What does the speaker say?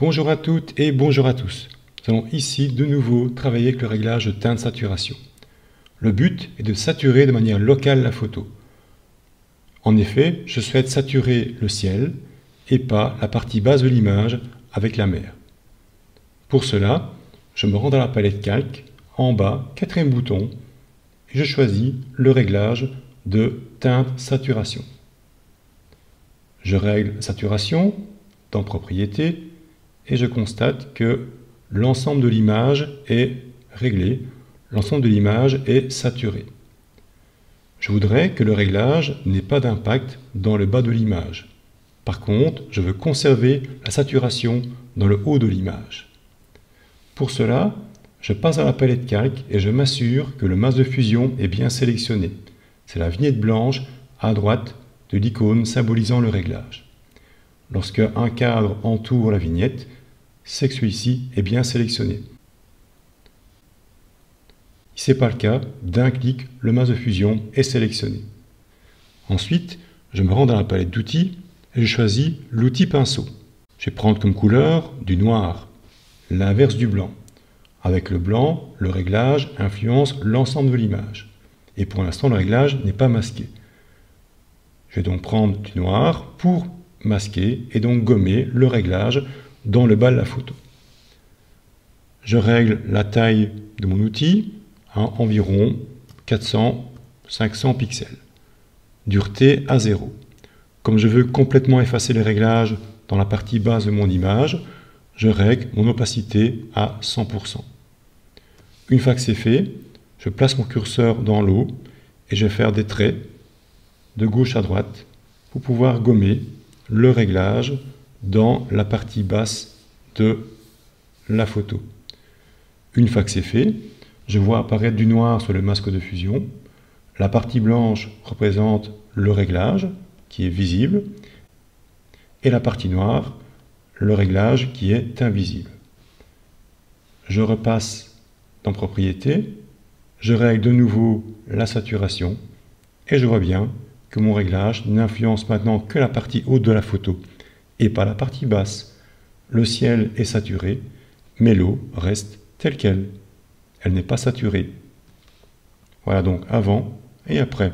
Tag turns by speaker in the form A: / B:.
A: Bonjour à toutes et bonjour à tous. Nous allons ici de nouveau travailler avec le réglage de teinte saturation. Le but est de saturer de manière locale la photo. En effet, je souhaite saturer le ciel et pas la partie basse de l'image avec la mer. Pour cela, je me rends dans la palette calque, en bas, quatrième bouton, et je choisis le réglage de teinte saturation. Je règle saturation dans propriétés et je constate que l'ensemble de l'image est réglé, l'ensemble de l'image est saturé. Je voudrais que le réglage n'ait pas d'impact dans le bas de l'image. Par contre, je veux conserver la saturation dans le haut de l'image. Pour cela, je passe à la palette calque et je m'assure que le masque de fusion est bien sélectionné. C'est la vignette blanche à droite de l'icône symbolisant le réglage. Lorsque un cadre entoure la vignette, c'est que celui-ci est bien sélectionné. Si ce n'est pas le cas, d'un clic, le masque de fusion est sélectionné. Ensuite, je me rends dans la palette d'outils et je choisis l'outil pinceau. Je vais prendre comme couleur du noir, l'inverse du blanc. Avec le blanc, le réglage influence l'ensemble de l'image. Et pour l'instant, le réglage n'est pas masqué. Je vais donc prendre du noir pour masquer et donc gommer le réglage dans le bas de la photo. Je règle la taille de mon outil à environ 400-500 pixels. Dureté à 0. Comme je veux complètement effacer les réglages dans la partie basse de mon image, je règle mon opacité à 100%. Une fois que c'est fait, je place mon curseur dans l'eau et je vais faire des traits de gauche à droite pour pouvoir gommer le réglage dans la partie basse de la photo. Une fois que c'est fait, je vois apparaître du noir sur le masque de fusion. La partie blanche représente le réglage qui est visible et la partie noire, le réglage qui est invisible. Je repasse dans Propriétés, je règle de nouveau la saturation et je vois bien que mon réglage n'influence maintenant que la partie haute de la photo et pas la partie basse. Le ciel est saturé, mais l'eau reste telle qu'elle. Elle n'est pas saturée. Voilà donc avant et après.